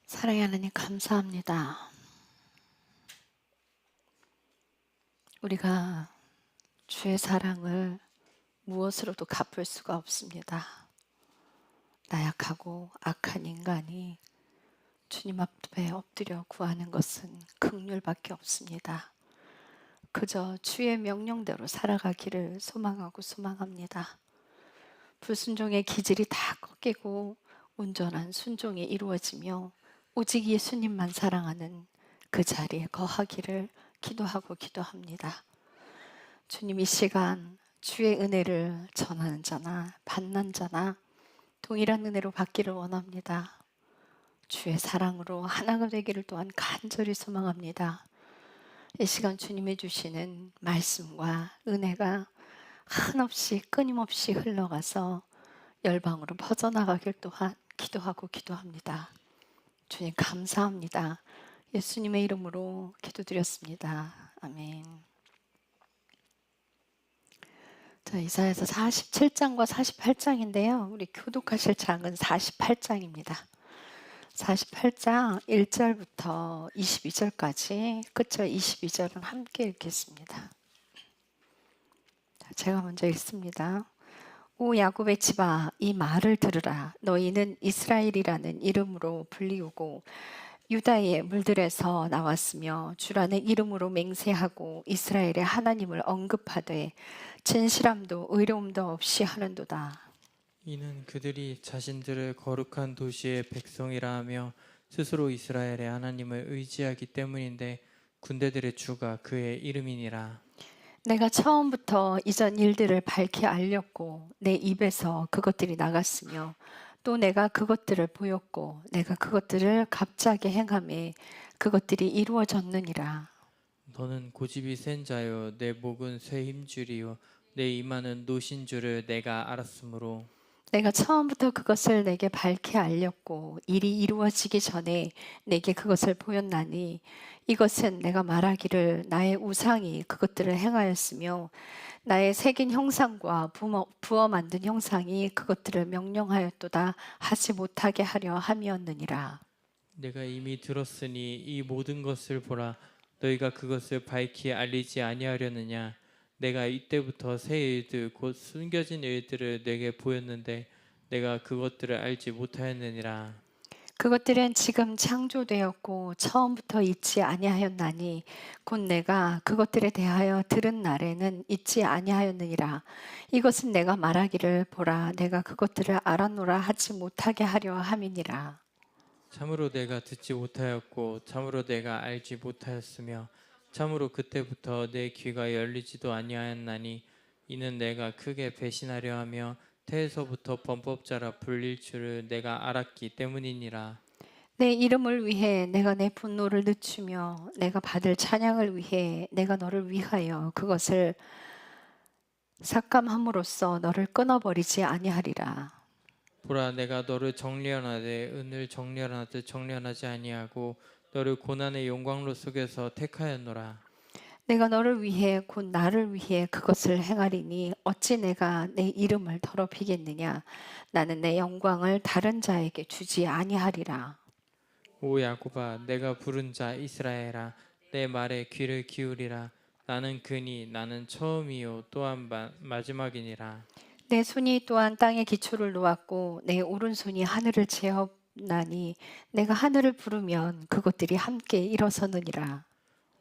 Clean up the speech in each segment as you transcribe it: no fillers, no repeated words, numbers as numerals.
사랑의 하나님 감사합니다. 우리가 주의 사랑을 무엇으로도 갚을 수가 없습니다. 나약하고 악한 인간이 주님 앞에 엎드려 구하는 것은 긍휼밖에 없습니다. 그저 주의 명령대로 살아가기를 소망하고 소망합니다. 불순종의 기질이 다 꺾이고 온전한 순종이 이루어지며 오직 예수님만 사랑하는 그 자리에 거하기를 기도하고 기도합니다. 주님, 이 시간 주의 은혜를 전하는 자나 받는 자나 동일한 은혜로 받기를 원합니다. 주의 사랑으로 하나가 되기를 또한 간절히 소망합니다. 이 시간 주님이 주시는 말씀과 은혜가 한없이 끊임없이 흘러가서 열방으로 퍼져나가길 또한 기도하고 기도합니다. 주님 감사합니다. 예수님의 이름으로 기도드렸습니다. 아멘. 자, 이사야서 47장과 48장인데요. 우리 교독하실 장은 48장입니다. 48장 1절부터 22절까지 끝절 22절은 함께 읽겠습니다. 자, 제가 먼저 읽습니다. 오 야곱의 집아, 이 말을 들으라. 너희는 이스라엘이라는 이름으로 불리우고 유다의 물들에서 나왔으며 주라는 이름으로 맹세하고 이스라엘의 하나님을 언급하되 진실함도 의로움도 없이 하는도다. 이는 그들이 자신들을 거룩한 도시의 백성이라 하며 스스로 이스라엘의 하나님을 의지하기 때문인데 군대들의 주가 그의 이름이니라. 내가 처음부터 이전 일들을 밝히 알렸고 내 입에서 그것들이 나갔으며 또 내가 그것들을 보였고 내가 그것들을 갑자기 행함에 그것들이 이루어졌느니라. 너는 고집이 센 자요 내 목은 쇠 힘줄이요 내 이마는 노신 줄을 내가 알았으므로 내가 처음부터 그것을 내게 밝히 알렸고 일이 이루어지기 전에 내게 그것을 보였나니 이것은 내가 말하기를 나의 우상이 그것들을 행하였으며 나의 새긴 형상과 부어 만든 형상이 그것들을 명령하였도다 하지 못하게 하려 함이었느니라. 내가 이미 들었으니 이 모든 것을 보라. 너희가 그것을 밝히 알리지 아니하려느냐. 내가 이때부터 새 일들 곧 숨겨진 일들을 내게 보였는데 내가 그것들을 알지 못하였느니라. 그것들은 지금 창조되었고 처음부터 있지 아니하였나니 곧 내가 그것들에 대하여 들은 날에는 있지 아니하였느니라. 이것은 내가 말하기를 보라 내가 그것들을 알았노라 하지 못하게 하려 함이니라. 참으로 내가 듣지 못하였고 참으로 내가 알지 못하였으며 참으로 그때부터 내 귀가 열리지도 아니하였나니 이는 내가 크게 배신하려 하며 태에서부터 범법자라 불릴 줄을 내가 알았기 때문이니라. 내 이름을 위해 내가 내 분노를 늦추며 내가 받을 찬양을 위해 내가 너를 위하여 그것을 삭감함으로써 너를 끊어버리지 아니하리라. 보라 내가 너를 정련하되 은을 정련하듯 정련하지 아니하고 너를 고난의 영광로 속에서 택하였노라. 내가 너를 위해 곧 나를 위해 그것을 행하리니 어찌 내가 내 이름을 더럽히겠느냐. 나는 내 영광을 다른 자에게 주지 아니하리라. 오 야곱아 내가 부른 자 이스라엘아 내 말에 귀를 기울이라. 나는 그니 나는 처음이요 또한 마지막이니라. 내 손이 또한 땅에 기초를 놓았고 내 오른손이 하늘을 재었나니 내가 하늘을 부르면 그것들이 함께 일어서느니라.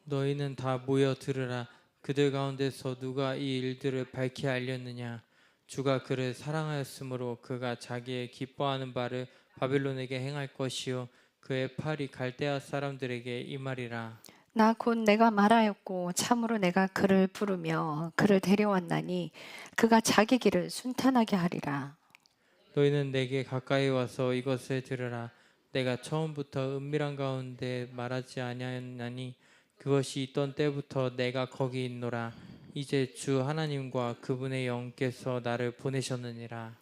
너희는 다 모여 들으라. 그들 가운데서 누가 이 일들을 밝히 알렸느냐. 주가 그를 사랑하였으므로 그가 자기의 기뻐하는 바를 바벨론에게 행할 것이요 그의 팔이 갈대아 사람들에게 임하리라. 나 곧 내가 말하였고 참으로 내가 그를 부르며 그를 데려왔나니 그가 자기 길을 순탄하게 하리라. 너희는 내게 가까이 와서 이것을 들으라. 내가 처음부터 은밀한 가운데 말하지 아니하였나니 그것이 있던 때부터 내가 거기 있노라. 이제 주 하나님과 그분의 영께서 나를 보내셨느니라.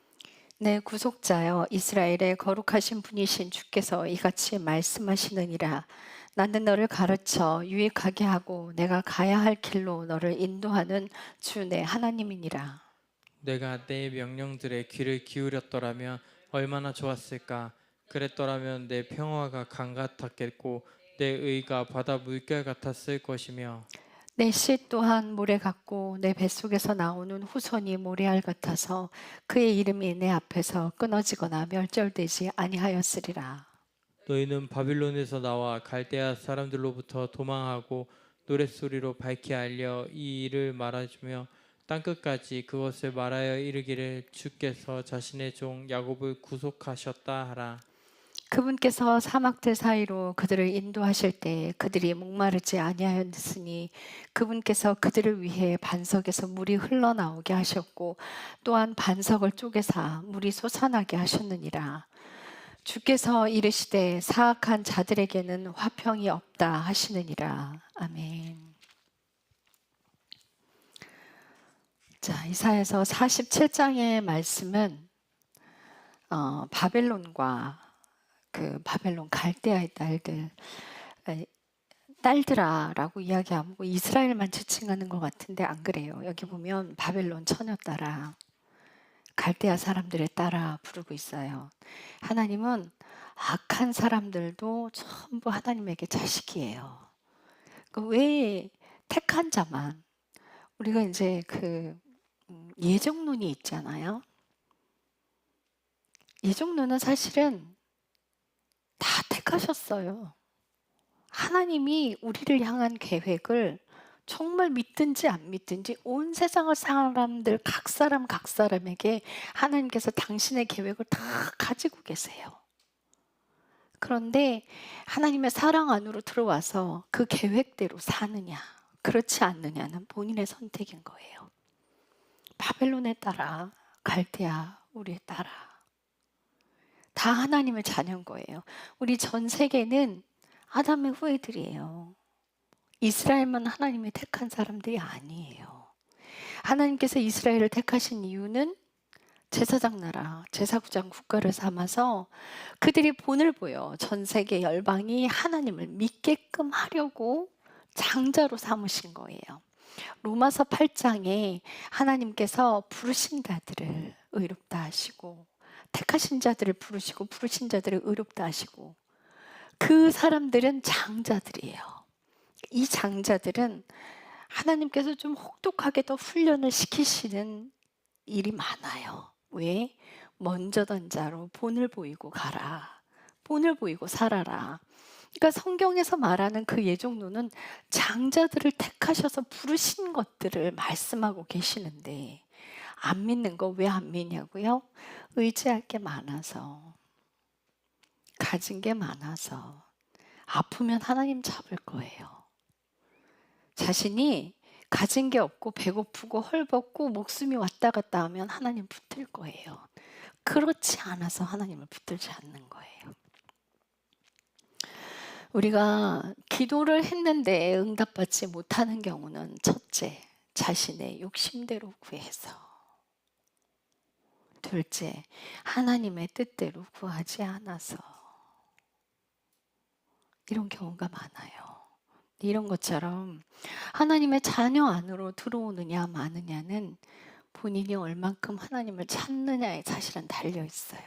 내 구속자여 이스라엘의 거룩하신 분이신 주께서 이같이 말씀하시느니라. 나는 너를 가르쳐 유익하게 하고 내가 가야 할 길로 너를 인도하는 주 내 하나님이니라. 내가 내 명령들에 귀를 기울였더라면 얼마나 좋았을까. 그랬더라면 내 평화가 강 같았겠고 내 의가 바다 물결 같았을 것이며 내 씨 또한 모래 같고 내 뱃속에서 나오는 후손이 모래알 같아서 그의 이름이 내 앞에서 끊어지거나 멸절되지 아니하였으리라. 너희는 바빌론에서 나와 갈대아 사람들로부터 도망하고 노랫소리로 밝히 알려 이 일을 말해주며 땅끝까지 그것을 말하여 이르기를 주께서 자신의 종 야곱을 구속하셨다 하라. 그분께서 사막들 사이로 그들을 인도하실 때 그들이 목마르지 아니하였으니 그분께서 그들을 위해 반석에서 물이 흘러나오게 하셨고 또한 반석을 쪼개사 물이 솟아나게 하셨느니라. 주께서 이르시되 사악한 자들에게는 화평이 없다 하시느니라. 아멘. 자, 이사야서 47장의 말씀은 바벨론과 그 바벨론 갈대아의 딸들아라고 이야기하고 이스라엘만 지칭하는 것 같은데 안 그래요. 여기 보면 바벨론 처녀딸아, 갈대아 사람들의 딸아 부르고 있어요. 하나님은 악한 사람들도 전부 하나님에게 자식이에요. 왜 택한 자만, 우리가 이제 그 예정론이 있잖아요. 예정론은 사실은 다 택하셨어요. 하나님이 우리를 향한 계획을 정말 믿든지 안 믿든지 온 세상의 사람들 각 사람에게 하나님께서 당신의 계획을 다 가지고 계세요. 그런데 하나님의 사랑 안으로 들어와서 그 계획대로 사느냐 그렇지 않느냐는 본인의 선택인 거예요. 바벨론에 따라 갈대아 우리에 따라 다 하나님의 자녀인 거예요. 우리 전 세계는 아담의 후예들이에요. 이스라엘만 하나님이 택한 사람들이 아니에요. 하나님께서 이스라엘을 택하신 이유는 제사장 나라, 제사구장 국가를 삼아서 그들이 본을 보여 전 세계 열방이 하나님을 믿게끔 하려고 장자로 삼으신 거예요. 로마서 8장에 하나님께서 부르신 자들을 의롭다 하시고 택하신 자들을 부르시고 부르신 자들을 의롭다 하시고 그 사람들은 장자들이에요. 이 장자들은 하나님께서 좀 혹독하게 더 훈련을 시키시는 일이 많아요. 왜? 먼저 던 자로 본을 보이고 가라. 본을 보이고 살아라. 그러니까 성경에서 말하는 그 예정론은 장자들을 택하셔서 부르신 것들을 말씀하고 계시는데 안 믿는 거 왜 안 믿냐고요? 의지할 게 많아서, 가진 게 많아서, 아프면 하나님 잡을 거예요. 자신이 가진 게 없고 배고프고 헐벗고 목숨이 왔다 갔다 하면 하나님 붙들 거예요. 그렇지 않아서 하나님을 붙들지 않는 거예요. 우리가 기도를 했는데 응답받지 못하는 경우는 첫째, 자신의 욕심대로 구해서, 둘째, 하나님의 뜻대로 구하지 않아서 이런 경우가 많아요. 이런 것처럼 하나님의 자녀 안으로 들어오느냐 마느냐는 본인이 얼만큼 하나님을 찾느냐에 사실은 달려 있어요.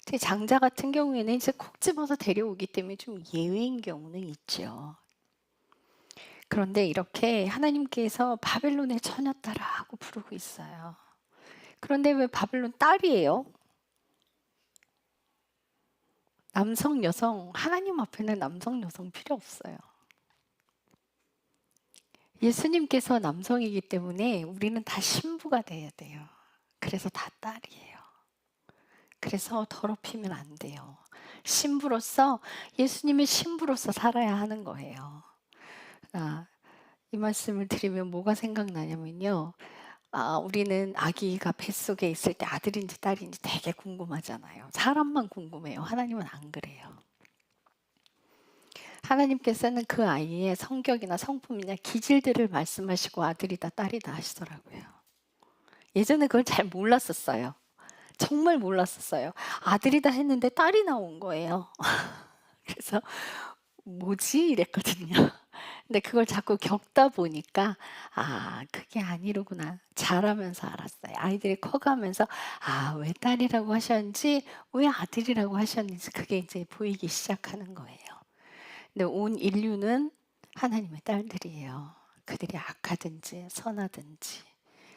제 장자 같은 경우에는 이제 콕 집어서 데려오기 때문에 좀 예외인 경우는 있죠. 그런데 이렇게 하나님께서 바벨론의 처녀딸아 하고 부르고 있어요. 그런데 왜 바벨론 딸이에요? 남성, 여성, 하나님 앞에는 남성, 여성 필요 없어요. 예수님께서 남성이기 때문에 우리는 다 신부가 돼야 돼요. 그래서 다 딸이에요. 그래서 더럽히면 안 돼요. 신부로서, 예수님의 신부로서 살아야 하는 거예요. 이 말씀을 드리면 뭐가 생각나냐면요. 우리는 아기가 뱃속에 있을 때 아들인지 딸인지 되게 궁금하잖아요. 사람만 궁금해요. 하나님은 안 그래요. 하나님께서는 그 아이의 성격이나 성품이나 기질들을 말씀하시고 아들이다 딸이다 하시더라고요. 예전에 그걸 잘 몰랐었어요. 정말 몰랐었어요. 아들이다 했는데 딸이 나온 거예요. 그래서 뭐지? 이랬거든요. 근데 그걸 자꾸 겪다 보니까 아, 그게 아니로구나. 자라면서 알았어요. 아이들이 커가면서 아, 왜 딸이라고 하셨는지, 왜 아들이라고 하셨는지 그게 이제 보이기 시작하는 거예요. 근데 온 인류는 하나님의 딸들이에요. 그들이 악하든지 선하든지.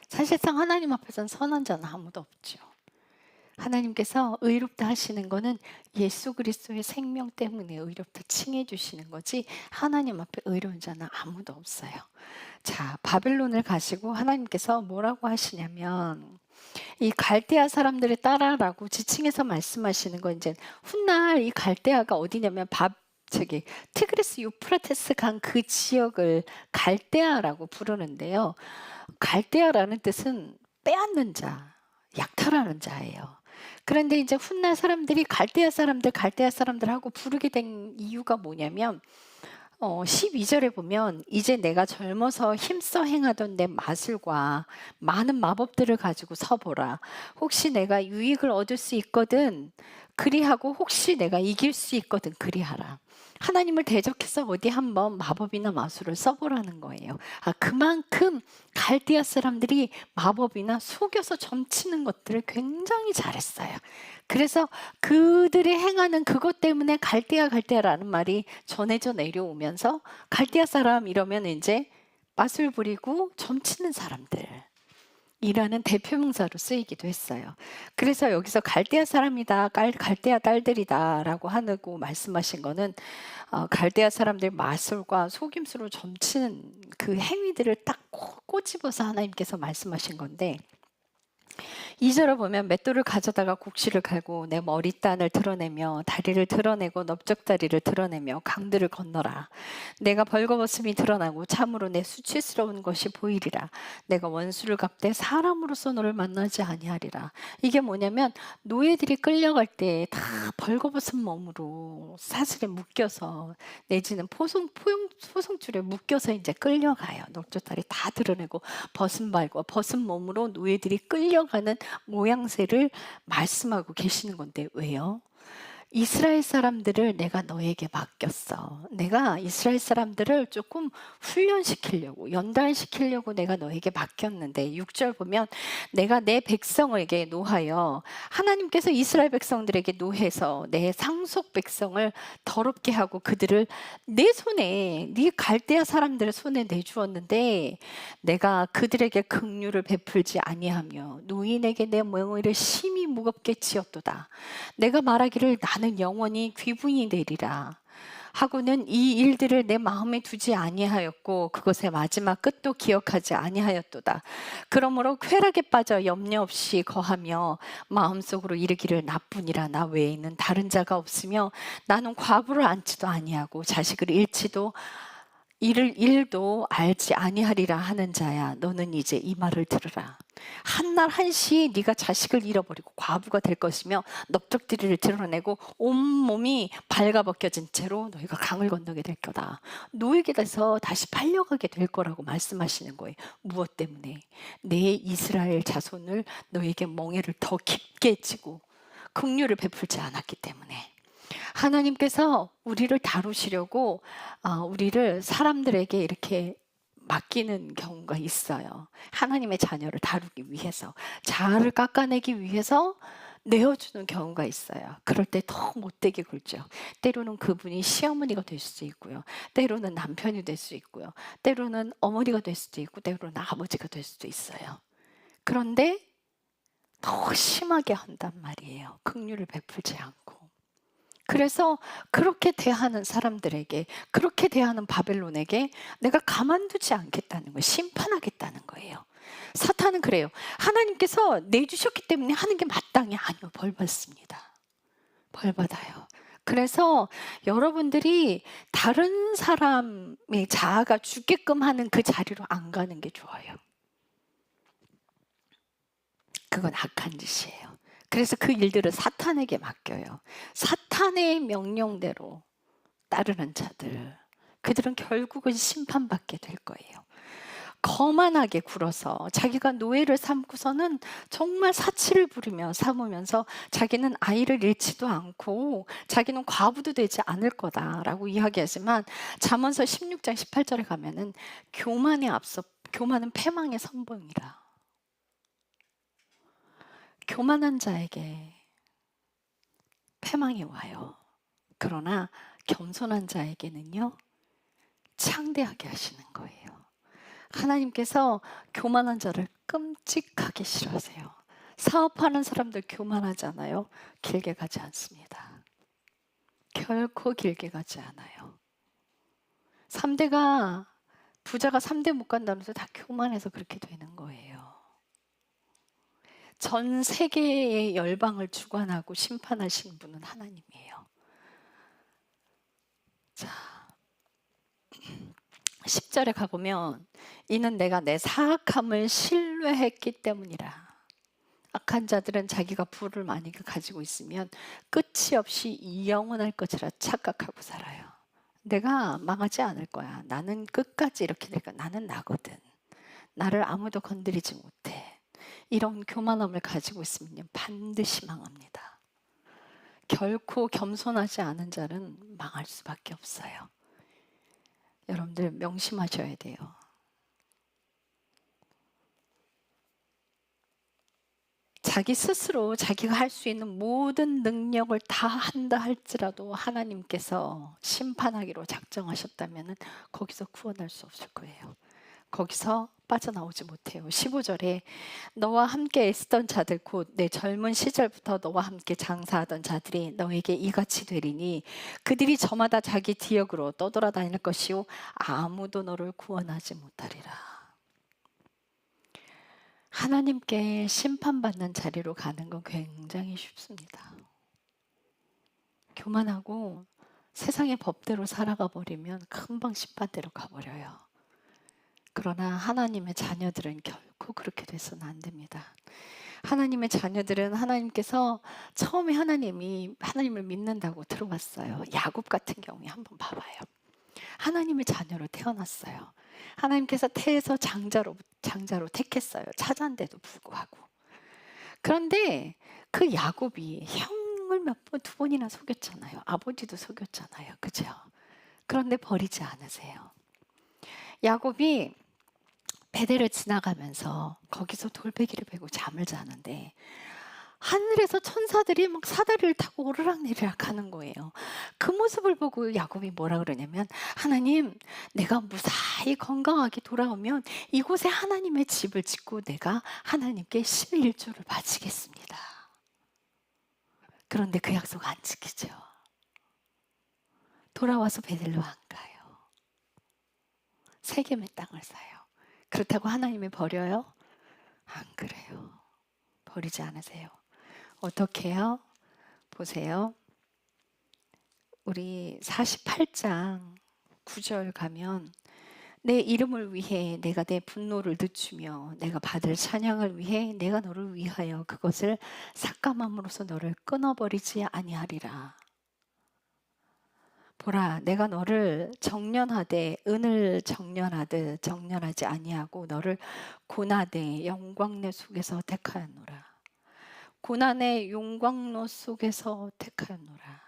사실상 하나님 앞에서는 선한 자는 아무도 없죠. 하나님께서 의롭다 하시는 거는 예수 그리스도의 생명 때문에 의롭다 칭해 주시는 거지, 하나님 앞에 의로운 자는 아무도 없어요. 자, 바벨론을 가시고 하나님께서 뭐라고 하시냐면, 이 갈대아 사람들을 따라라고 지칭해서 말씀하시는 건 이제 훗날 이 갈대아가 어디냐면 티그리스 유프라테스 강 그 지역을 갈대아라고 부르는데요. 갈대아라는 뜻은 빼앗는 자, 약탈하는 자예요. 그런데 이제 훗날 사람들이 갈대아 사람들 하고 부르게 된 이유가 뭐냐면 12절에 보면 이제 내가 젊어서 힘써 행하던 내 마술과 많은 마법들을 가지고 서보라. 혹시 내가 유익을 얻을 수 있거든 그리하고 혹시 내가 이길 수 있거든 그리하라. 하나님을 대적해서 어디 한번 마법이나 마술을 써보라는 거예요. 아, 그만큼 갈대아 사람들이 마법이나 속여서 점치는 것들을 굉장히 잘했어요. 그래서 그들이 행하는 그것 때문에 갈대아라는 말이 전해져 내려오면서 갈대아 사람 이러면 이제 맛을 부리고 점치는 사람들 이라는 대표명사로 쓰이기도 했어요. 그래서 여기서 갈대아 사람이다, 갈대아 딸들이다라고 하고 말씀하신 거는 갈대아 사람들 마술과 속임수로 점치는 그 행위들을 딱 꼬집어서 하나님께서 말씀하신 건데, 2절을 보면 맷돌을 가져다가 곡식을 갈고 내 머리단을 드러내며 다리를 드러내고 넓적다리를 드러내며 강들을 건너라. 내가 벌거벗음이 드러나고 참으로 내 수치스러운 것이 보이리라. 내가 원수를 갚되 사람으로서 너를 만나지 아니하리라. 이게 뭐냐면 노예들이 끌려갈 때 다 벌거벗은 몸으로 사슬에 묶여서 내지는 포송줄에 묶여서 이제 끌려가요. 넓적다리 다 드러내고 벗은 발과 벗은 몸으로 노예들이 끌려가는 모양새를 말씀하고 계시는 건데, 왜요? 이스라엘 사람들을 내가 너에게 맡겼어. 내가 이스라엘 사람들을 조금 훈련시키려고, 연단시키려고 내가 너에게 맡겼는데, 6절 보면 내가 내 백성에게 노하여, 하나님께서 이스라엘 백성들에게 노해서 내 상속 백성을 더럽게 하고 그들을 내 손에, 네 갈대아 사람들의 손에 내주었는데, 내가 그들에게 긍휼을 베풀지 아니하며 노인에게 내 멍에를 심히 무겁게 지었도다. 내가 말하기를 나는 영원히 귀분이 되리라 하고는 이 일들을 내 마음에 두지 아니하였고 그것의 마지막 끝도 기억하지 아니하였도다. 그러므로 쾌락에 빠져 염려 없이 거하며 마음속으로 이르기를 나뿐이라 나 외에는 다른 자가 없으며 나는 과부를 안지도 아니하고 자식을 잃지도 일도 알지 아니하리라 하는 자야, 너는 이제 이 말을 들으라. 한날 한시에 네가 자식을 잃어버리고 과부가 될 것이며 넓적다리를 드러내고 온몸이 발가벗겨진 채로 너희가 강을 건너게 될 거다. 노예게 돼서 다시 팔려가게 될 거라고 말씀하시는 거예요. 무엇 때문에? 내 이스라엘 자손을 너에게 멍에를 더 깊게 치고 긍휼을 베풀지 않았기 때문에. 하나님께서 우리를 다루시려고 우리를 사람들에게 이렇게 맡기는 경우가 있어요. 하나님의 자녀를 다루기 위해서, 자아를 깎아내기 위해서 내어주는 경우가 있어요. 그럴 때 더 못되게 굴죠. 때로는 그분이 시어머니가 될 수도 있고요. 때로는 남편이 될 수 있고요. 때로는 어머니가 될 수도 있고 때로는 아버지가 될 수도 있어요. 그런데 더 심하게 한단 말이에요. 긍휼을 베풀지 않고. 그래서 그렇게 대하는 사람들에게, 그렇게 대하는 바벨론에게 내가 가만두지 않겠다는 거예요. 심판하겠다는 거예요. 사탄은 그래요. 하나님께서 내주셨기 때문에 하는 게 마땅히, 아니요, 벌 받습니다. 벌 받아요. 그래서 여러분들이 다른 사람의 자아가 죽게끔 하는 그 자리로 안 가는 게 좋아요. 그건 악한 짓이에요. 그래서 그 일들을 사탄에게 맡겨요. 사탄의 명령대로 따르는 자들, 그들은 결국은 심판받게 될 거예요. 거만하게 굴어서 자기가 노예를 삼고서는 정말 사치를 부리며 삼으면서 자기는 아이를 잃지도 않고 자기는 과부도 되지 않을 거다라고 이야기하지만 잠언서 16장 18절에 가면은 교만에 앞서 교만은 패망의 선봉이라. 교만한 자에게 패망이 와요. 그러나 겸손한 자에게는요, 창대하게 하시는 거예요. 하나님께서 교만한 자를 끔찍하게 싫어하세요. 사업하는 사람들 교만하잖아요. 길게 가지 않습니다. 결코 길게 가지 않아요. 3대가 부자가 3대 못 간다면서 다 교만해서 그렇게 되는 거예요. 전 세계의 열방을 주관하고 심판하시는 분은 하나님이에요. 자, 10절에 가보면 이는 내가 내 사악함을 신뢰했기 때문이라. 악한 자들은 자기가 부를 많이 가지고 있으면 끝이 없이 영원할 것이라 착각하고 살아요. 내가 망하지 않을 거야. 나는 끝까지 이렇게 될 거야. 나는 나거든. 나를 아무도 건드리지 못해. 이런 교만함을 가지고 있으면 반드시 망합니다. 결코 겸손하지 않은 자는 망할 수밖에 없어요. 여러분들 명심하셔야 돼요. 자기 스스로 자기가 할 수 있는 모든 능력을 다 한다 할지라도 하나님께서 심판하기로 작정하셨다면 거기서 구원할 수 없을 거예요. 거기서 빠져나오지 못해요. 15절에 너와 함께 애쓰던 자들 곧 내 젊은 시절부터 너와 함께 장사하던 자들이 너에게 이같이 되리니 그들이 저마다 자기 지역으로 떠돌아다닐 것이요 아무도 너를 구원하지 못하리라. 하나님께 심판받는 자리로 가는 건 굉장히 쉽습니다. 교만하고 세상의 법대로 살아가 버리면 금방 심판대로 가버려요. 그러나 하나님의 자녀들은 결코 그렇게 돼서는 안 됩니다. 하나님의 자녀들은 하나님께서 처음에 하나님을 믿는다고 들어왔어요. 야곱 같은 경우에 한번 봐봐요. 하나님의 자녀로 태어났어요. 하나님께서 태에서 장자로 택했어요. 차자인데도 불구하고. 그런데 그 야곱이 형을 두 번이나 속였잖아요. 아버지도 속였잖아요. 그죠? 그런데 버리지 않으세요. 야곱이 베델을 지나가면서 거기서 돌베개를 베고 잠을 자는데 하늘에서 천사들이 막 사다리를 타고 오르락내리락 하는 거예요. 그 모습을 보고 야곱이 뭐라 그러냐면 하나님, 내가 무사히 건강하게 돌아오면 이곳에 하나님의 집을 짓고 내가 하나님께 11조를 바치겠습니다. 그런데 그 약속 안 지키죠. 돌아와서 베델로 안 가요. 세겜의 땅을 사요. 그렇다고 하나님이 버려요? 안 그래요. 버리지 않으세요. 어떻게 해요? 보세요. 우리 48장 9절 가면 내 이름을 위해 내가 내 분노를 늦추며 내가 받을 찬양을 위해 내가 너를 위하여 그것을 삭감함으로써 너를 끊어버리지 아니하리라. 보라, 내가 너를 정련하되 은을 정련하듯 정련하지 아니하고 너를 고난의 영광내 속에서 택하였노라. 고난의 용광로 속에서 택하였노라.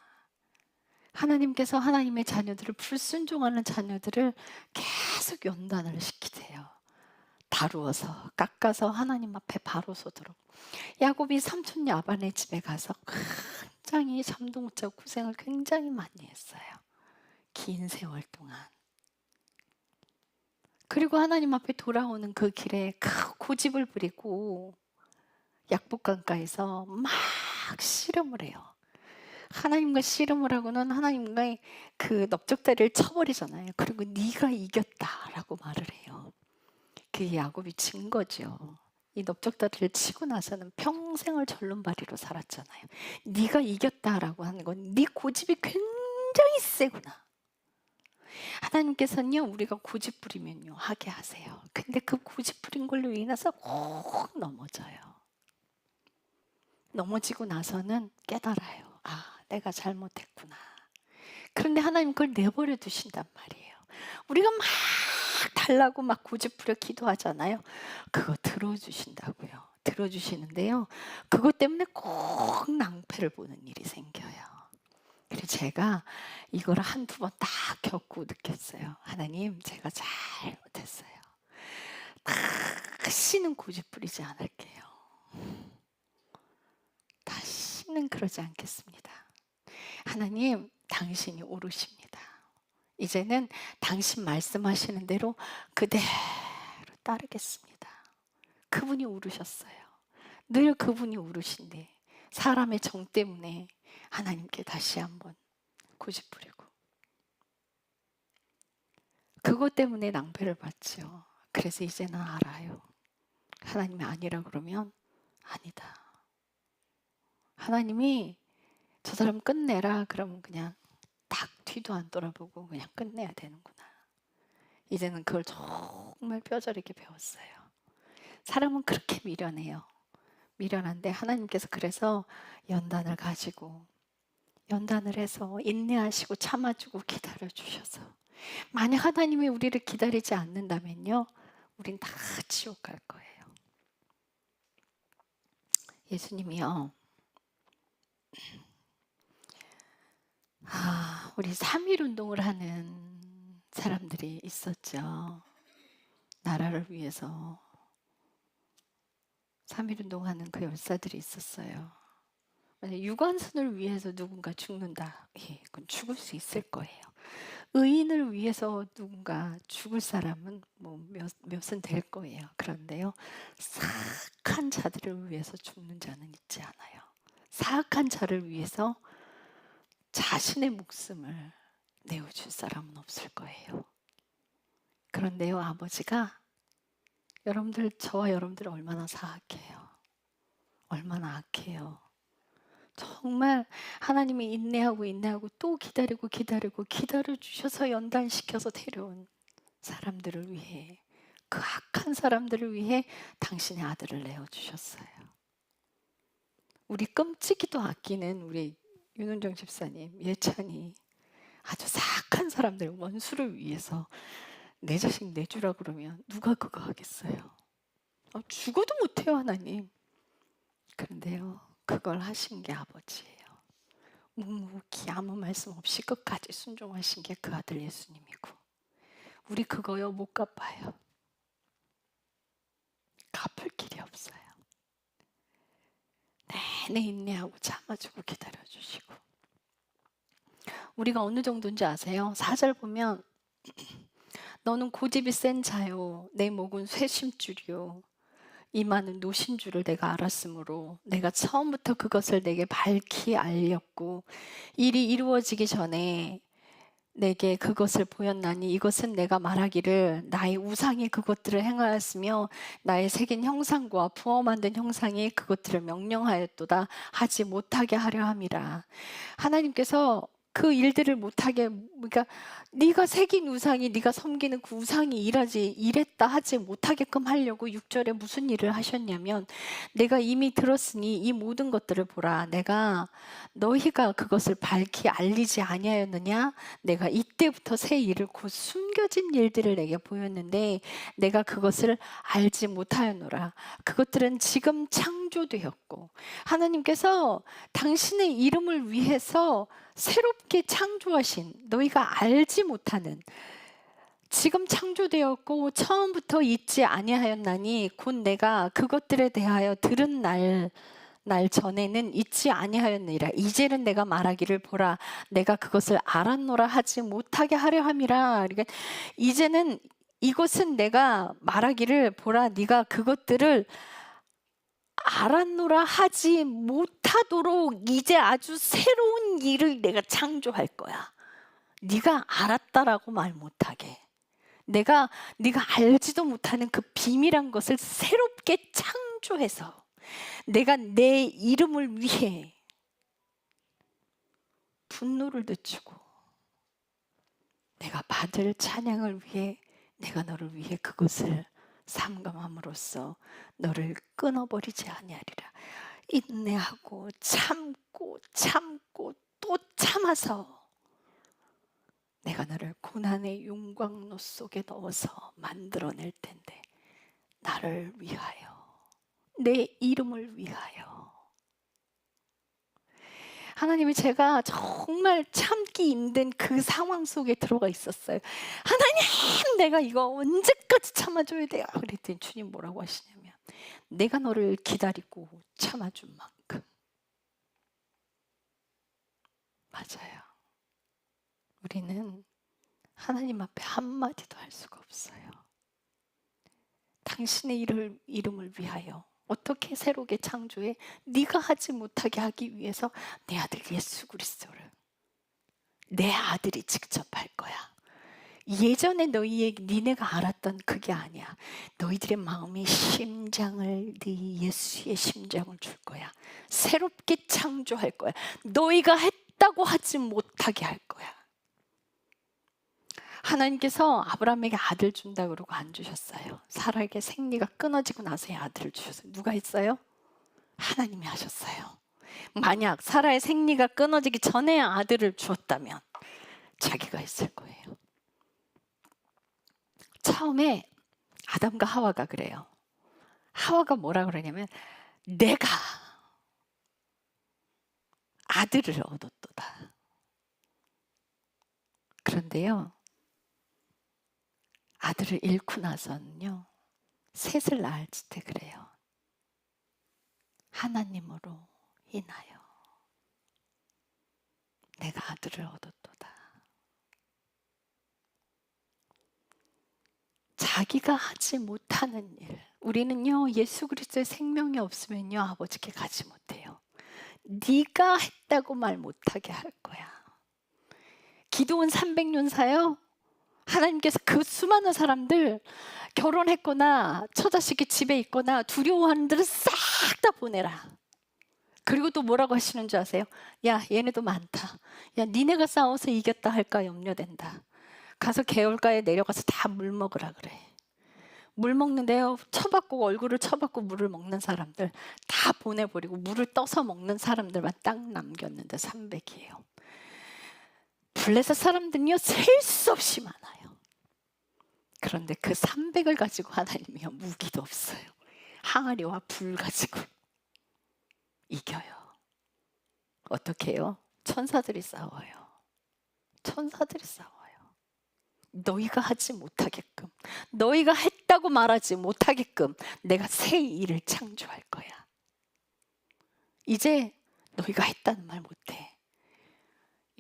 하나님께서 하나님의 자녀들을 불순종하는 자녀들을 계속 연단을 시키세요. 다루어서 깎아서 하나님 앞에 바로 서도록. 야곱이 삼촌 야반의 집에 가서 굉장히 잠도 못 자고 고생을 굉장히 많이 했어요. 긴 세월 동안. 그리고 하나님 앞에 돌아오는 그 길에 고집을 부리고 약복강가에서 막 씨름을 해요. 하나님과 씨름을 하고는 하나님과의 그 넓적다리를 쳐버리잖아요. 그리고 네가 이겼다라고 말을 해요. 그게 야곱이 진 거죠. 이 넓적다리를 치고 나서는 평생을 절름발이로 살았잖아요. 네가 이겼다라고 하는 건 네 고집이 굉장히 세구나. 하나님께서는요, 우리가 고집 부리면요 하게 하세요. 근데 그 고집 부린 걸로 인해서 꼭 넘어져요. 넘어지고 나서는 깨달아요. 아, 내가 잘못했구나. 그런데 하나님 그걸 내버려 두신단 말이에요. 우리가 막 달라고 막 고집부려 기도하잖아요. 그거 들어주신다고요. 들어주시는데요. 그것 때문에 꼭 낭패를 보는 일이 생겨요. 그래서 제가 이걸 한두 번 딱 겪고 느꼈어요. 하나님, 제가 잘못했어요. 다시는 고집 부리지 않을게요. 다시는 그러지 않겠습니다. 하나님, 당신이 옳으십니다. 이제는 당신 말씀하시는 대로 그대로 따르겠습니다. 그분이 옳으셨어요. 늘 그분이 옳으신데 사람의 정 때문에 하나님께 다시 한번 고집 부리고 그것 때문에 낭패를 받죠. 그래서 이제는 알아요. 하나님이 아니라 그러면 아니다. 하나님이 저 사람 끝내라 그러면 그냥 딱 뒤도 안 돌아보고 그냥 끝내야 되는구나. 이제는 그걸 정말 뼈저리게 배웠어요. 사람은 그렇게 미련해요. 미련한데 하나님께서 그래서 연단을 가지고 연단을 해서 인내하시고 참아주고 기다려주셔서 만약 하나님이 우리를 기다리지 않는다면요, 우린 다 지옥 갈 거예요. 예수님이요, 우리 3.1 운동을 하는 사람들이 있었죠. 나라를 위해서 3.1 운동하는 그 열사들이 있었어요. 만약 유관순을 위해서 누군가 죽는다, 예, 그건 죽을 수 있을 거예요. 의인을 위해서 누군가 죽을 사람은 뭐 몇은 될 거예요. 그런데요, 사악한 자들을 위해서 죽는 자는 있지 않아요. 사악한 자를 위해서 자신의 목숨을 내어줄 사람은 없을 거예요. 그런데요, 아버지가 여러분들, 저와 여러분들 얼마나 사악해요. 얼마나 악해요. 정말 하나님이 인내하고 또 기다리고 기다려주셔서 연단시켜서 데려온 사람들을 위해, 그 악한 사람들을 위해 당신의 아들을 내어주셨어요. 우리 끔찍이도 아끼는 우리 윤은정 집사님, 예찬이 아주 사악한 사람들, 원수를 위해서 내 자식 내주라 그러면 누가 그거 하겠어요? 죽어도 못해요, 하나님. 그런데요, 그걸 하신 게 아버지예요. 묵묵히 아무 말씀 없이 끝까지 순종하신 게 그 아들 예수님이고, 우리 그거요 못 갚아요. 갚을 길이 없어요. 내내 인내하고 참아주고 기다려주시고. 우리가 어느 정도인지 아세요? 4절 보면 너는 고집이 센 자요, 내 목은 쇠심줄이요, 이마는 노심줄을 내가 알았으므로 내가 처음부터 그것을 내게 밝히 알렸고 일이 이루어지기 전에 내게 그것을 보였나니 이것은 내가 말하기를 나의 우상이 그것들을 행하였으며 나의 새긴 형상과 부어 만든 형상이 그것들을 명령하였도다 하지 못하게 하려 함이라. 하나님께서 그 일들을 못하게, 그러니까 네가 새긴 우상이, 네가 섬기는 그 우상이 이랬다 하지 못하게끔 하려고 6절에 무슨 일을 하셨냐면, 내가 이미 들었으니 이 모든 것들을 보라. 내가 너희가 그것을 밝히 알리지 아니하였느냐? 내가 이때부터 새 일을 곧 숨겨진 일들을 내게 보였는데 내가 그것을 알지 못하였노라. 그것들은 지금 창조되었고, 하나님께서 당신의 이름을 위해서 새롭게 창조하신, 너희가 알지 못하는, 지금 창조되었고 처음부터 있지 아니하였나니 곧 내가 그것들에 대하여 들은 날 전에는 있지 아니하였느니라. 이제는 내가 말하기를 보라, 내가 그것을 알았노라 하지 못하게 하려 함이라. 그러니까 이제는 이것은 내가 말하기를 보라, 네가 그것들을 알았노라 하지 못하도록 이제 아주 새로운 일을 내가 창조할 거야. 네가 알았다라고 말 못하게, 네가 알지도 못하는 그 비밀한 것을 새롭게 창조해서 내가 내 이름을 위해 분노를 늦추고 내가 받을 찬양을 위해 내가 너를 위해 그것을 삼감함으로써 너를 끊어버리지 아니하리라. 인내하고 참고 또 참아서 내가 너를 고난의 용광로 속에 넣어서 만들어낼 텐데 나를 위하여, 내 이름을 위하여. 하나님이, 제가 정말 참기 힘든 그 상황 속에 들어가 있었어요. 하나님, 내가 이거 언제까지 참아줘야 돼요? 그랬더니 주님 뭐라고 하시냐면, 내가 너를 기다리고 참아준 만큼. 맞아요. 우리는 하나님 앞에 한마디도 할 수가 없어요. 당신의 이름을 위하여 어떻게 새롭게 창조해? 네가 하지 못하게 하기 위해서 내 아들 예수 그리스도를 내 아들이 직접 할 거야. 예전에 니네가 알았던 그게 아니야. 너희들의 마음의 심장을, 네 예수의 심장을 줄 거야. 새롭게 창조할 거야. 너희가 했다고 하지 못하게 할 거야. 하나님께서 아브라함에게 아들 준다 그러고 안 주셨어요. 사라에게 생리가 끊어지고 나서야 아들을 주셨어요. 누가 했어요? 하나님이 하셨어요. 만약 사라의 생리가 끊어지기 전에 아들을 주었다면 자기가 했을 거예요. 처음에 아담과 하와가 그래요. 하와가 뭐라 그러냐면, 내가 아들을 얻었도다. 그런데요, 아들을 잃고 나서는요, 셋을 낳을 때 그래요. 하나님으로 인하여 내가 아들을 얻었도다. 자기가 하지 못하는 일. 우리는요, 예수 그리스도의 생명이 없으면요, 아버지께 가지 못해요. 네가 했다고 말 못하게 할 거야. 기도원 300년사요. 하나님께서 그 수많은 사람들, 결혼했거나 처자식이 집에 있거나 두려워하는 데를 싹 다 보내라. 그리고 또 뭐라고 하시는 줄 아세요? 야, 얘네도 많다. 야, 니네가 싸워서 이겼다 할까 염려된다. 가서 개울가에 내려가서 다 물 먹으라 그래. 물 먹는데요, 쳐받고 얼굴을 쳐받고 물을 먹는 사람들 다 보내버리고 물을 떠서 먹는 사람들만 딱 남겼는데 300이에요. 블레셋 사람들은요, 셀 수 없이 많아요. 그런데 그 300을 가지고 하나님이요, 무기도 없어요. 항아리와 불 가지고 이겨요. 어떻게 해요? 천사들이 싸워요. 천사들이 싸워요. 너희가 하지 못하게끔, 너희가 했다고 말하지 못하게끔 내가 새 일을 창조할 거야. 이제 너희가 했다는 말 못해.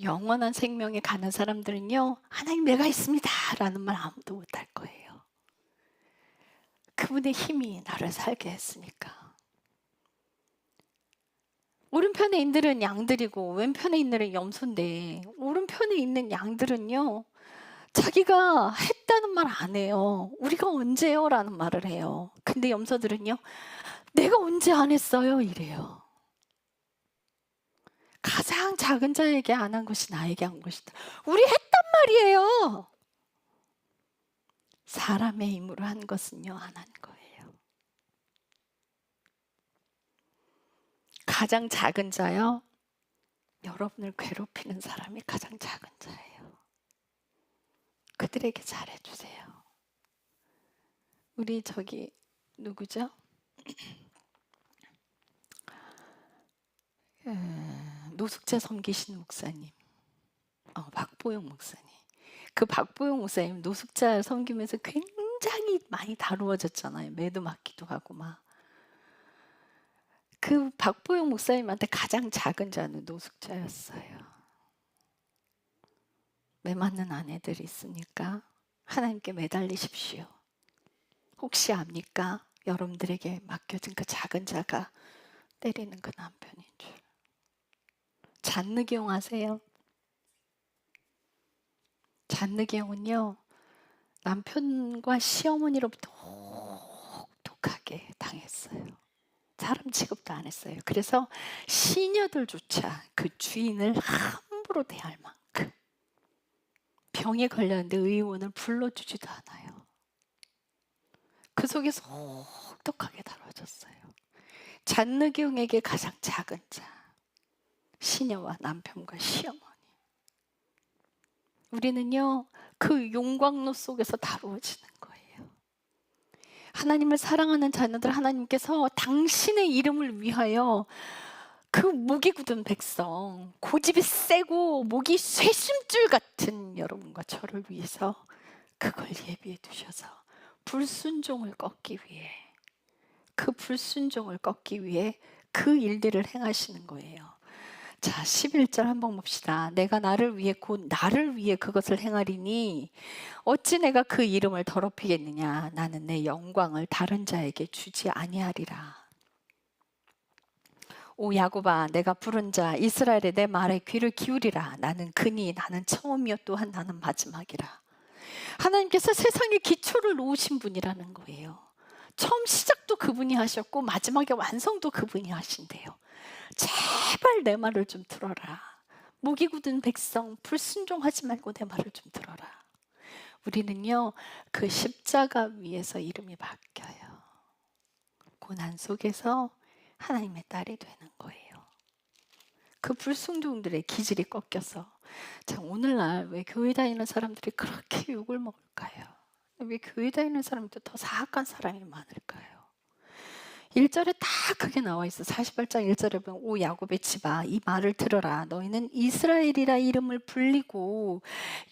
영원한 생명에 가는 사람들은요, 하나님 내가 있습니다 라는 말 아무도 못할 거예요. 그분의 힘이 나를 살게 했으니까. 오른편에 있는 양들이고 왼편에 있는 염소인데, 오른편에 있는 양들은요, 자기가 했다는 말 안 해요. 우리가 언제요? 라는 말을 해요. 근데 염소들은요, 내가 언제 안 했어요? 이래요. 가장 작은 자에게 안 한 것이 나에게 한 것이다. 우리 했단 말이에요. 사람의 힘으로 한 것은요, 안 한 거예요. 가장 작은 자요, 여러분을 괴롭히는 사람이 가장 작은 자예요. 그들에게 잘해주세요. 우리 저기 누구죠? 노숙자 섬기신 목사님, 박보영 목사님. 그 박보영 목사님 노숙자 섬기면서 굉장히 많이 다루어졌잖아요. 매도 맞기도 하고 막. 그 박보영 목사님한테 가장 작은 자는 노숙자였어요. 매 맞는 아내들이 있으니까 하나님께 매달리십시오. 혹시 압니까? 여러분들에게 맡겨진 그 작은 자가 때리는 그 남편인 줄. 잔느기용 아세요? 잔느기용은요, 남편과 시어머니로부터 혹독하게 당했어요. 사람 취급도 안 했어요. 그래서 시녀들조차 그 주인을 함부로 대할 만큼 병에 걸렸는데 의원을 불러주지도 않아요. 그 속에서 혹독하게 다뤄졌어요. 잔느기용에게 가장 작은 자, 시녀와 남편과 시어머니. 우리는요, 그 용광로 속에서 다루어지는 거예요. 하나님을 사랑하는 자녀들, 하나님께서 당신의 이름을 위하여 그 목이 굳은 백성, 고집이 세고 목이 쇠심줄 같은 여러분과 저를 위해서 그걸 예비해 두셔서 불순종을 꺾기 위해, 그 불순종을 꺾기 위해 그 일들을 행하시는 거예요. 자, 11절 한번 봅시다. 내가 나를 위해 곧 나를 위해 그것을 행하리니 어찌 내가 그 이름을 더럽히겠느냐. 나는 내 영광을 다른 자에게 주지 아니하리라. 오 야곱아, 내가 부른 자 이스라엘의 내 말에 귀를 기울이라. 나는 그니 나는 처음이요 또한 나는 마지막이라. 하나님께서 세상의 기초를 놓으신 분이라는 거예요. 처음 시작도 그분이 하셨고 마지막에 완성도 그분이 하신대요. 제발 내 말을 좀 들어라. 목이 굳은 백성, 불순종하지 말고 내 말을 좀 들어라. 우리는요, 그 십자가 위에서 이름이 바뀌어요. 고난 속에서 하나님의 딸이 되는 거예요. 그 불순종들의 기질이 꺾여서. 자, 오늘날 왜 교회 다니는 사람들이 그렇게 욕을 먹을까요? 왜 교회 다니는 사람도 더 사악한 사람이 많을까요? 1절에 다 그게 나와 있어. 48장 1절에 보면 오 야곱의 집아 이 말을 들어라. 너희는 이스라엘이라 이름을 불리고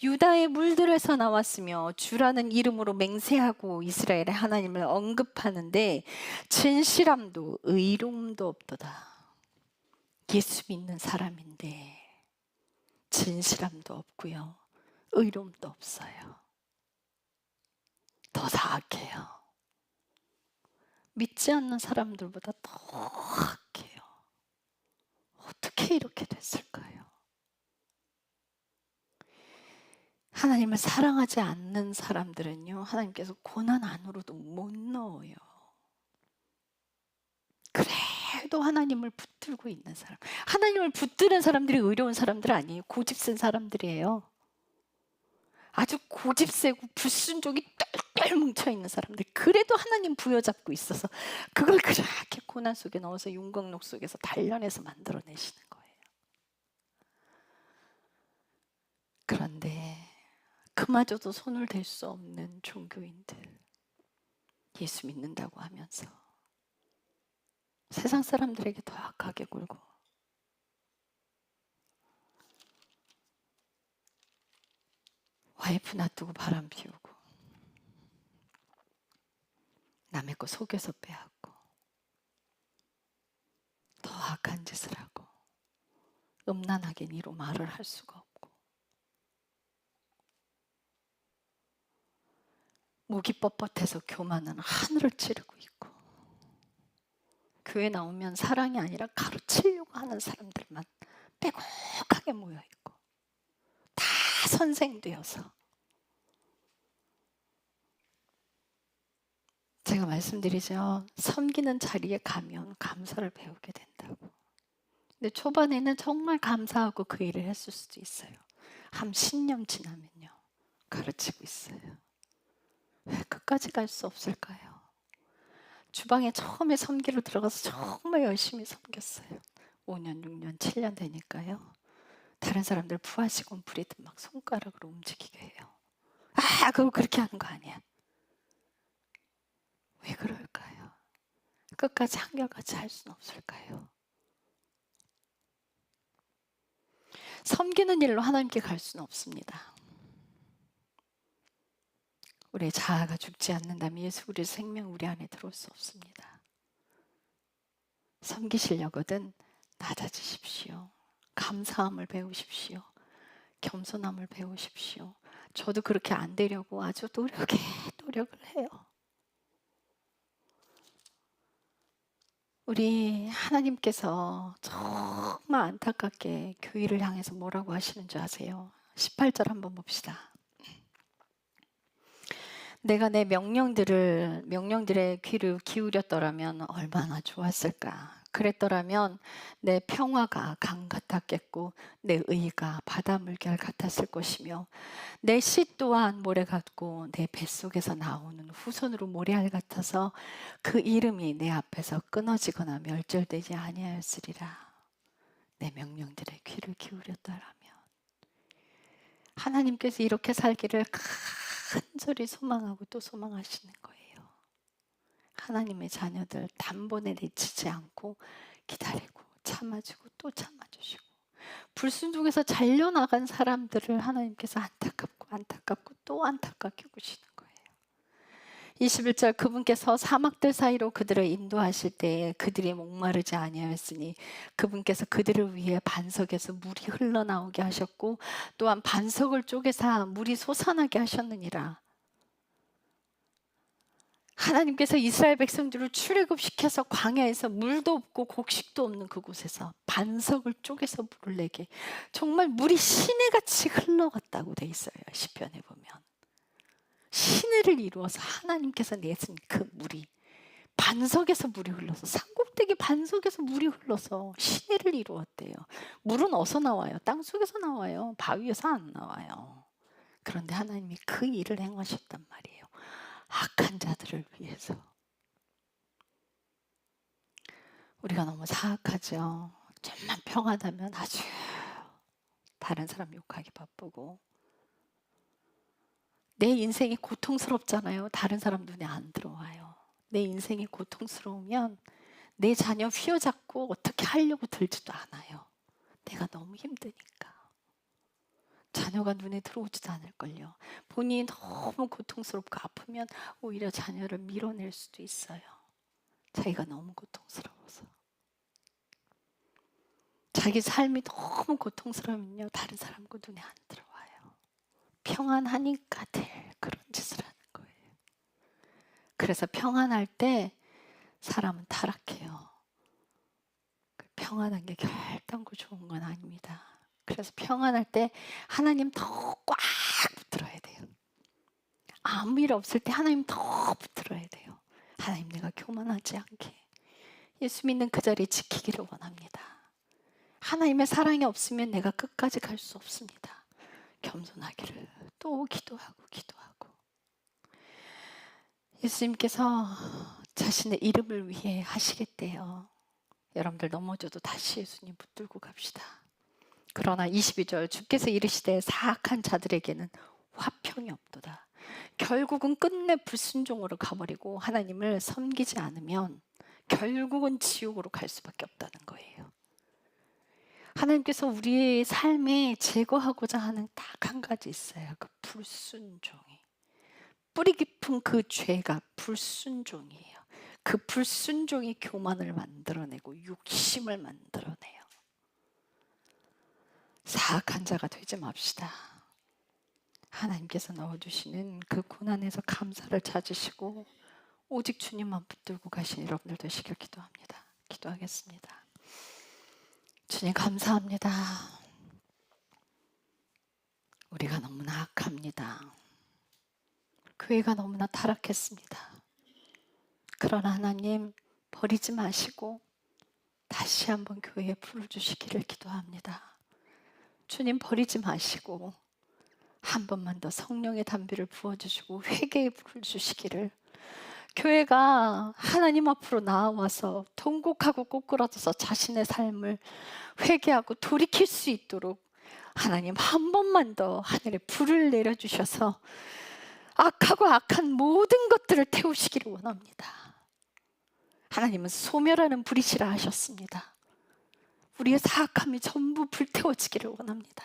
유다의 물들에서 나왔으며 주라는 이름으로 맹세하고 이스라엘의 하나님을 언급하는데 진실함도 의로움도 없도다. 예수 믿는 사람인데 진실함도 없고요. 의로움도 없어요. 더 사악해요. 믿지 않는 사람들보다 더 악해요. 어떻게 이렇게 됐을까요? 하나님을 사랑하지 않는 사람들은요, 하나님께서 고난 안으로도 못 넣어요. 그래도 하나님을 붙들고 있는 사람, 하나님을 붙드는 사람들이 의로운 사람들 아니에요. 고집 센 사람들이에요. 아주 고집 세고 불순종이 똘똘 뭉쳐있는 사람들, 그래도 하나님 부여잡고 있어서 그걸 그렇게 고난 속에 넣어서 용광록 속에서 단련해서 만들어내시는 거예요. 그런데 그마저도 손을 댈 수 없는 종교인들, 예수 믿는다고 하면서 세상 사람들에게 더 악하게 굴고, 와이프 놔두고 바람 피우고, 남의 거 속여서 빼앗고, 더 악한 짓을 하고, 음란하게 이로 말을 할 수가 없고, 목이 뻣뻣해서 교만은 하늘을 찌르고 있고, 교회 나오면 사랑이 아니라 가르치려고 하는 사람들만 빼곡하게 모여있고, 다 선생되어서. 제가 말씀드리죠. 섬기는 자리에 가면 감사를 배우게 된다고. 근데 초반에는 정말 감사하고 그 일을 했을 수도 있어요. 한 10년 지나면요, 가르치고 있어요. 왜 끝까지 갈 수 없을까요? 주방에 처음에 섬기러 들어가서 정말 열심히 섬겼어요. 5년, 6년, 7년 되니까요. 다른 사람들 부하직원 부리듯 막 손가락으로 움직이게 해요. 아, 그거 그렇게 하는 거 아니야. 왜 그럴까요? 끝까지 한결같이 할 수는 없을까요? 섬기는 일로 하나님께 갈 수는 없습니다. 우리의 자아가 죽지 않는다면 예수 그리스도의 생명 우리 안에 들어올 수 없습니다. 섬기시려거든 낮아지십시오. 감사함을 배우십시오. 겸손함을 배우십시오. 저도 그렇게 안 되려고 아주 노력을 해요. 우리 하나님께서 정말 안타깝게 교회를 향해서 뭐라고 하시는 줄 아세요? 18절 한번 봅시다. 내가 내 명령들의 귀를 기울였더라면 얼마나 좋았을까. 그랬더라면 내 평화가 강 같았겠고 내 의가 바다 물결 같았을 것이며 내 씨 또한 모래 같고 내 뱃속에서 나오는 후손으로 모래알 같아서 그 이름이 내 앞에서 끊어지거나 멸절되지 아니하였으리라. 내 명령들의 귀를 기울였더라면. 하나님께서 이렇게 살기를 간절히 소망하고 또 소망하시는 거예요. 하나님의 자녀들 단번에 내치지 않고 기다리고 참아주고 또 참아주시고, 불순종에서 잘려나간 사람들을 하나님께서 안타깝고 또 안타깝게 구시는 거예요. 21절, 그분께서 사막들 사이로 그들을 인도하실 때에 그들이 목마르지 아니하였으니 그분께서 그들을 위해 반석에서 물이 흘러나오게 하셨고 또한 반석을 쪼개사 물이 솟아나게 하셨느니라. 하나님께서 이스라엘 백성들을 출애굽시켜서 광야에서 물도 없고 곡식도 없는 그곳에서 반석을 쪼개서 물을 내게, 정말 물이 시내같이 흘러갔다고 돼 있어요. 시편에 보면 시내를 이루어서 하나님께서 내신 그 물이 반석에서 물이 흘러서, 산꼭대기 반석에서 물이 흘러서 시내를 이루었대요. 물은 어디서 나와요? 땅속에서 나와요. 바위에서 안 나와요. 그런데 하나님이 그 일을 행하셨단 말이에요. 악한 자들을 위해서. 우리가 너무 사악하죠. 좀만 평안하면 아주 다른 사람 욕하기 바쁘고, 내 인생이 고통스럽잖아요. 다른 사람 눈에 안 들어와요. 내 인생이 고통스러우면 내 자녀 휘어잡고 어떻게 하려고 들지도 않아요. 내가 너무 힘드니까. 자녀가 눈에 들어오지도 않을걸요. 본인이 너무 고통스럽고 아프면 오히려 자녀를 밀어낼 수도 있어요. 자기가 너무 고통스러워서. 자기 삶이 너무 고통스러우면요, 다른 사람 그 눈에 안 들어와요. 평안하니까 될 그런 짓을 하는 거예요. 그래서 평안할 때 사람은 타락해요. 평안한 게 결단코 좋은 건 아닙니다. 그래서 평안할 때 하나님 더 꽉 붙들어야 돼요. 아무 일 없을 때 하나님 더 붙들어야 돼요. 하나님, 내가 교만하지 않게 예수 믿는 그 자리에 지키기를 원합니다. 하나님의 사랑이 없으면 내가 끝까지 갈 수 없습니다. 겸손하기를 또 기도하고. 예수님께서 자신의 이름을 위해 하시겠대요. 여러분들 넘어져도 다시 예수님 붙들고 갑시다. 그러나 22절, 주께서 이르시되 사악한 자들에게는 화평이 없도다. 결국은 끝내 불순종으로 가버리고 하나님을 섬기지 않으면 결국은 지옥으로 갈 수밖에 없다는 거예요. 하나님께서 우리의 삶에 제거하고자 하는 딱 한 가지 있어요. 그 불순종이. 뿌리 깊은 그 죄가 불순종이에요. 그 불순종이 교만을 만들어내고 욕심을 만들어내요. 사악한 자가 되지 맙시다. 하나님께서 넣어주시는 그 고난에서 감사를 찾으시고 오직 주님만 붙들고 가신 여러분들 되시길 기도합니다. 기도하겠습니다. 주님, 감사합니다. 우리가 너무나 악합니다. 교회가 너무나 타락했습니다. 그러나 하나님, 버리지 마시고 다시 한번 교회에 불러주시기를 기도합니다. 주님, 버리지 마시고 한 번만 더 성령의 담비를 부어주시고 회개의 불을 주시기를, 교회가 하나님 앞으로 나와서 통곡하고 꼬꾸라져서 자신의 삶을 회개하고 돌이킬 수 있도록 하나님 한 번만 더 하늘에 불을 내려주셔서 악하고 악한 모든 것들을 태우시기를 원합니다. 하나님은 소멸하는 불이시라 하셨습니다. 우리의 사악함이 전부 불태워지기를 원합니다.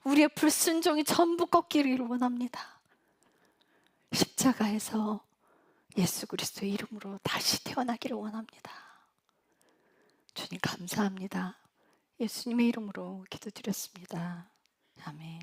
우리의 불순종이 전부 꺾이기를 원합니다. 십자가에서 예수 그리스도의 이름으로 다시 태어나기를 원합니다. 주님, 감사합니다. 예수님의 이름으로 기도드렸습니다. 아멘.